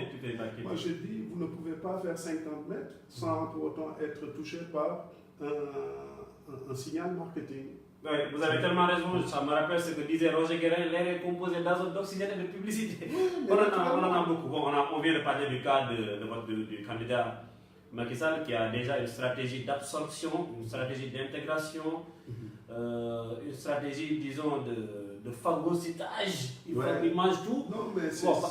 Moi, je dis, vous ne pouvez pas faire 50 mètres sans pour autant être touché par un signal marketing. Oui, vous avez tellement raison, ça me rappelle ce que disait Roger Guérin, l'air est composé d'azote, d'oxygène et de publicité. On en a beaucoup. Bon, on vient de parler du cas du candidat Macky Sall qui a déjà une stratégie d'absorption, une stratégie d'intégration, une stratégie, disons, de phagocytage. Il mange tout. Non, mais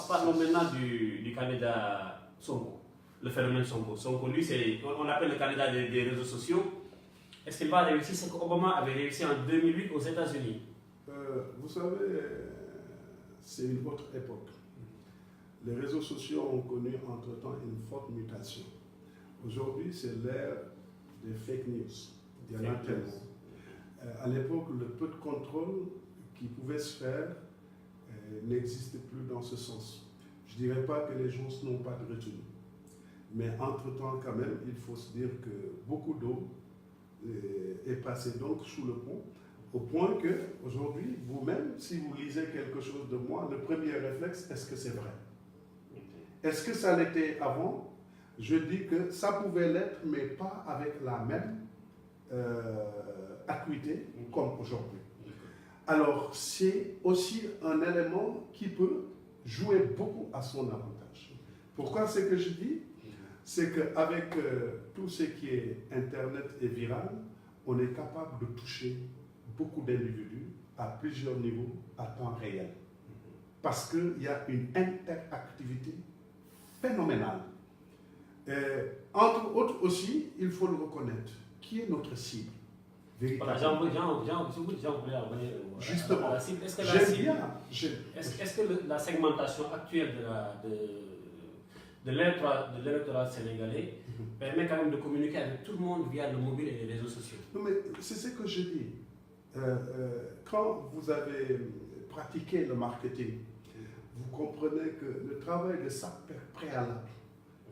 parlons maintenant du candidat Sonko, le phénomène Sonko. Sonko, lui, on l'appelle le candidat des réseaux sociaux. Est-ce qu'il va réussir ce qu'Obama avait réussi en 2008 aux États-Unis? Vous savez, c'est une autre époque. Les réseaux sociaux ont connu entre-temps une forte mutation. Aujourd'hui, c'est l'ère des fake news. Il y en a tellement. À l'époque, le peu de contrôle qui pouvait se faire n'existe plus dans ce sens. Je ne dirais pas que les gens n'ont pas de retenue. Mais entre-temps, quand même, il faut se dire que beaucoup d'eau est passé donc sous le pont, au point que aujourd'hui, vous-même, si vous lisez quelque chose de moi, le premier réflexe, est-ce que c'est vrai? Est-ce que ça l'était avant? Je dis que ça pouvait l'être, mais pas avec la même acuité comme aujourd'hui. Alors, c'est aussi un élément qui peut jouer beaucoup à son avantage. Pourquoi c'est que je dis? C'est qu'avec tout ce qui est Internet et viral, on est capable de toucher beaucoup d'individus à plusieurs niveaux à temps réel. Parce qu'il y a une interactivité phénoménale. Entre autres aussi, il faut le reconnaître, qui est notre cible véritablement. Voilà, Justement, à la cible. Est-ce que la segmentation actuelle de l'électorat sénégalais permet quand même de communiquer avec tout le monde via le mobile et les réseaux sociaux? Non, mais c'est ce que je dis. Quand vous avez pratiqué le marketing, vous comprenez que le travail de ça préalable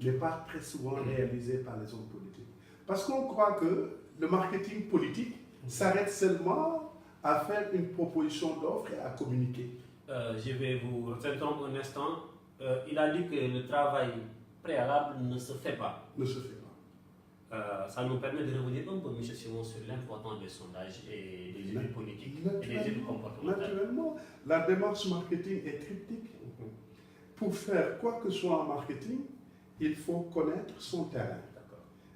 n'est pas très souvent réalisé par les hommes politiques. Parce qu'on croit que le marketing politique s'arrête seulement à faire une proposition d'offre et à communiquer. Je vais vous interrompre un instant. Il a dit que le travail préalable ne se fait pas. Ne se fait pas. Ça nous permet de revenir un peu, M. Simon, sur l'importance des sondages et des études politiques et des études comportementales. Naturellement, la démarche marketing est triptyque. Pour faire quoi que ce soit en marketing, il faut connaître son terrain,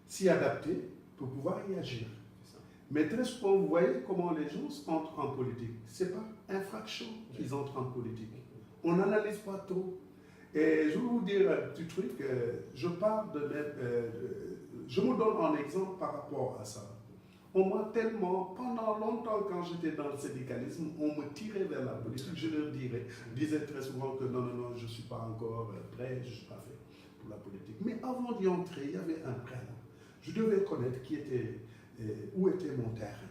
s'y adapter pour pouvoir y agir. Mais très souvent, vous voyez comment les gens entrent en politique. Ce n'est pas infraction qu'ils entrent en politique. On n'analyse pas trop. Et je vais vous dire un petit truc, je me donne un exemple par rapport à ça. On m'a tellement, pendant longtemps quand j'étais dans le syndicalisme, on me tirait vers la politique. Je leur disais très souvent que non, je ne suis pas encore prêt, je ne suis pas fait pour la politique. Mais avant d'y entrer, il y avait un préalable. Je devais connaître où était mon terrain.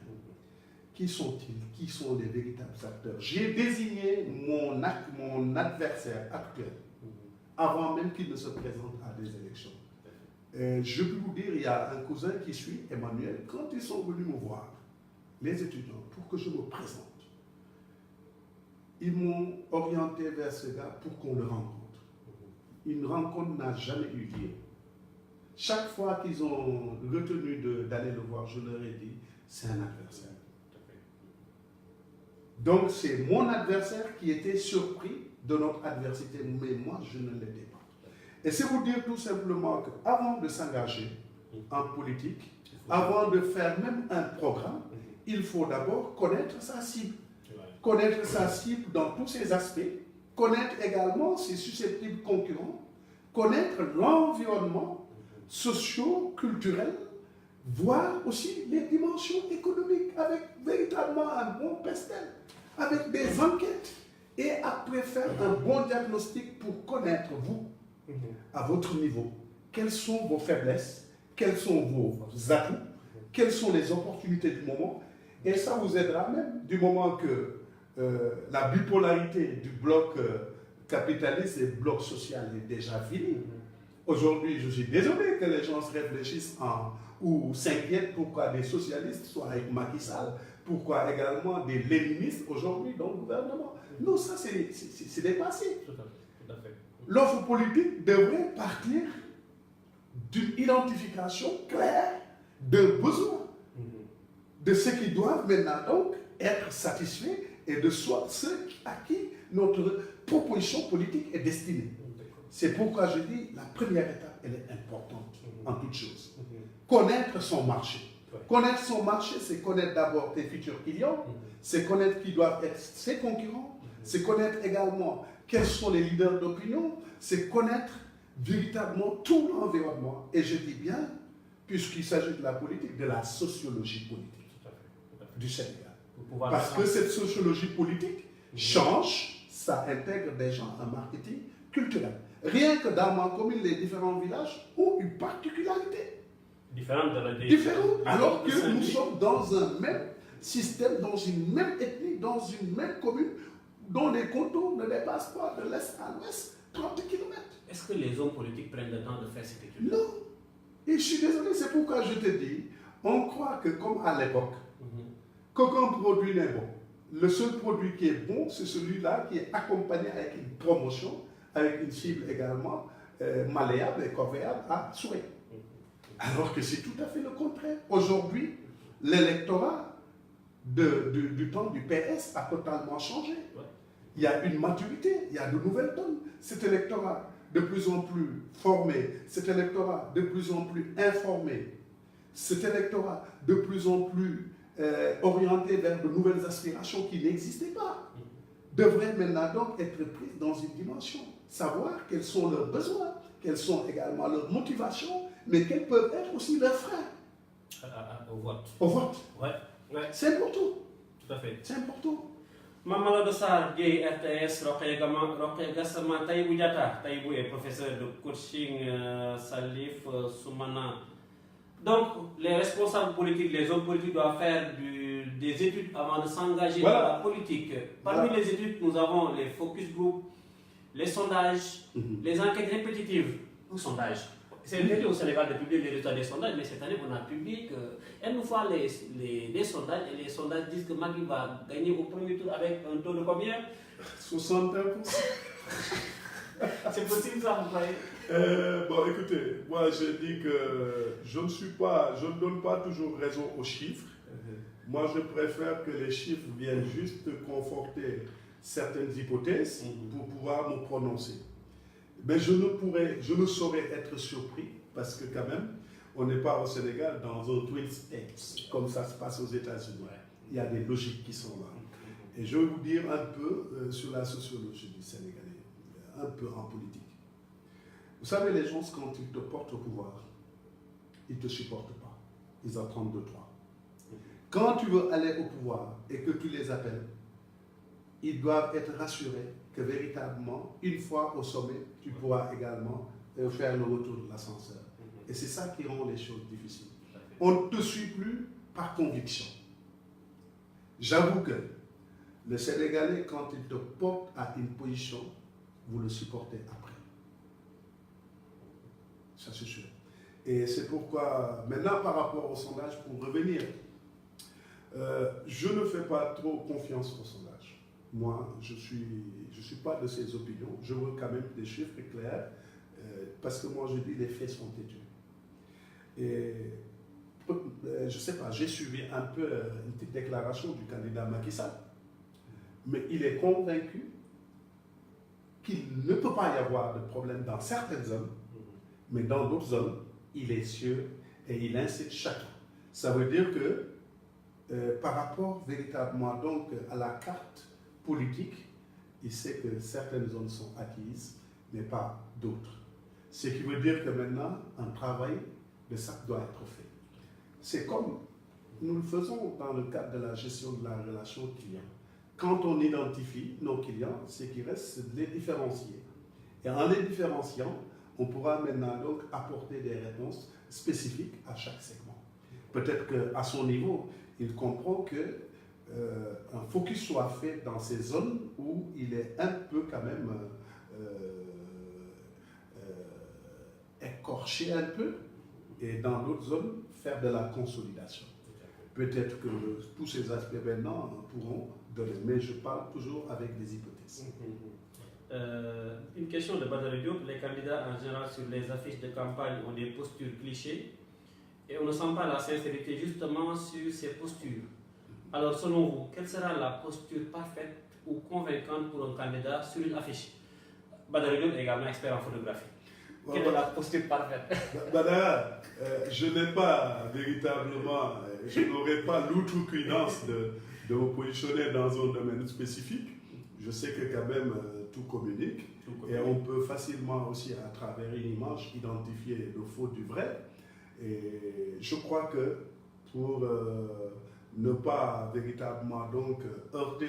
Qui sont-ils? Qui sont les véritables acteurs? J'ai désigné mon adversaire actuel avant même qu'il ne se présente à des élections. Je peux vous dire, il y a un cousin qui suit, Emmanuel, quand ils sont venus me voir, les étudiants, pour que je me présente, ils m'ont orienté vers ce gars pour qu'on le rencontre. Une rencontre n'a jamais eu lieu. Chaque fois qu'ils ont retenu d'aller le voir, je leur ai dit, c'est un adversaire. Donc c'est mon adversaire qui était surpris de notre adversité, mais moi je ne l'étais pas. Et c'est vous dire tout simplement qu'avant de s'engager en politique, avant de faire même un programme, il faut d'abord connaître sa cible. Connaître sa cible dans tous ses aspects, connaître également ses susceptibles concurrents, connaître l'environnement socio-culturel, voir aussi les dimensions économiques avec véritablement un bon pestel, avec des enquêtes, et après faire un bon diagnostic pour connaître vous, à votre niveau, quelles sont vos faiblesses, quels sont vos atouts, quelles sont les opportunités du moment, et ça vous aidera même du moment que la bipolarité du bloc capitaliste et du bloc social est déjà finie. Aujourd'hui, je suis désolé que les gens se réfléchissent ou s'inquiètent pourquoi des socialistes soient avec Macky Sall, pourquoi également des léninistes aujourd'hui dans le gouvernement. Non, ça c'est dépassé. Tout à fait. L'offre politique devrait partir d'une identification claire de besoins, de ceux qui doivent maintenant donc être satisfaits et de soit ceux à qui notre proposition politique est destinée. C'est pourquoi je dis la première étape, elle est importante en toute chose. Connaître son marché. Connaître son marché, c'est connaître d'abord tes futurs clients, c'est connaître qui doivent être ses concurrents, c'est connaître également quels sont les leaders d'opinion, c'est connaître véritablement tout l'environnement. Et je dis bien, puisqu'il s'agit de la politique, de la sociologie politique du Sénégal. Parce que cette sociologie politique change, ça intègre des gens en marketing culturel. Rien que dans ma commune, les différents villages ont une particularité. Différente, alors que nous sommes dans un même système, dans une même ethnie, dans une même commune, dont les contours ne dépassent pas de l'est à l'ouest 30 km. Est-ce que les hommes politiques prennent le temps de faire cette étude? Non. Et je suis désolé, c'est pourquoi je te dis, on croit que comme à l'époque, qu'aucun produit n'est bon. Le seul produit qui est bon, c'est celui-là qui est accompagné avec une promotion, avec une cible également malléable et corvéable à souhait. Alors que c'est tout à fait le contraire. Aujourd'hui, l'électorat du temps du PS a totalement changé. Il y a une maturité, il y a de nouvelles donnes. Cet électorat de plus en plus formé, cet électorat de plus en plus informé, cet électorat de plus en plus orientées vers de nouvelles aspirations qui n'existaient pas, devraient maintenant donc être prises dans une dimension. Savoir quels sont leurs besoins, quelles sont également leurs motivations, mais quels peuvent être aussi leurs freins. Au vote. Au vote. Ouais. C'est important. Tout à fait. C'est important. Mamadou Sarr Gueye RTS Rokhaya Gassama Taïbou Diatta. Taïbou est professeur de coaching Salif Soumana. Donc, les responsables politiques, les hommes politiques doivent faire des études avant de s'engager dans la politique. Parmi les études, nous avons les focus group, les sondages, les enquêtes répétitives. Un sondage. C'est interdit au Sénégal de publier les résultats des sondages, mais cette année, on a publié qu'une fois les sondages, et les sondages disent que Magui va gagner au premier tour avec un taux de combien? 61%. C'est possible ça, vous voyez? Bon, écoutez, moi je dis que je ne donne pas toujours raison aux chiffres. Moi, je préfère que les chiffres viennent juste conforter certaines hypothèses pour pouvoir me prononcer. Mais je ne saurais être surpris parce que quand même, on n'est pas au Sénégal dans un twin state comme ça se passe aux États-Unis. Il y a des logiques qui sont là. Et je vais vous dire un peu sur la sociologie du Sénégalais, un peu en politique. Vous savez, les gens, quand ils te portent au pouvoir, ils ne te supportent pas. Ils attendent de toi. Quand tu veux aller au pouvoir et que tu les appelles, ils doivent être rassurés que véritablement, une fois au sommet, tu pourras également faire le retour de l'ascenseur. Et c'est ça qui rend les choses difficiles. On ne te suit plus par conviction. J'avoue que le Sénégalais, quand il te porte à une position, vous le supportez après. Ça c'est sûr. Et c'est pourquoi, maintenant par rapport au sondage, pour revenir, je ne fais pas trop confiance au sondage. Moi, je suis pas de ces opinions. Je veux quand même des chiffres clairs, parce que moi je dis les faits sont têtus. Et je ne sais pas, j'ai suivi un peu une petite déclaration du candidat Macky Sall, mais il est convaincu qu'il ne peut pas y avoir de problème dans certaines zones, mais dans d'autres zones, il est sûr et il incite chacun. Ça veut dire que par rapport véritablement donc à la carte politique, il sait que certaines zones sont acquises, mais pas d'autres. Ce qui veut dire que maintenant, un travail de ça doit être fait. C'est comme nous le faisons dans le cadre de la gestion de la relation client. Quand on identifie nos clients, ce qui reste, c'est de les différencier. Et en les différenciant, on pourra maintenant donc apporter des réponses spécifiques à chaque segment. Peut-être qu'à son niveau, il comprend qu'un focus soit fait dans ces zones où il est un peu quand même écorché un peu, et dans d'autres zones, faire de la consolidation. Peut-être que tous ces aspects maintenant pourront donner, mais je parle toujours avec des hypothèses. Une question de Badara Diop. Les candidats en général sur les affiches de campagne ont des postures clichés et on ne sent pas la sincérité justement sur ces postures. Alors selon vous, quelle sera la posture parfaite ou convaincante pour un candidat sur une affiche? Badara Diop est également expert en photographie. Quelle est la posture parfaite? Badara, je n'ai pas véritablement, je n'aurai pas l'outrecuidance de me positionner dans un domaine spécifique. Je sais que quand même tout communique et on peut facilement aussi à travers une image identifier le faux du vrai. Et je crois que pour ne pas véritablement donc heurter